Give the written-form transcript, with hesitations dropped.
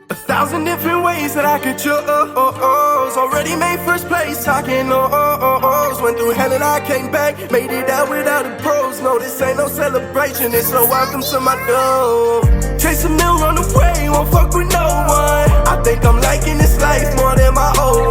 1,000 different ways that I could choose. Already made first place, talking O's. Went through hell and I came back, made it out without a pros. No, this ain't no celebration, it's a welcome to my door. Chase a meal, run away, won't fuck with no one. I think I'm liking this life more than my old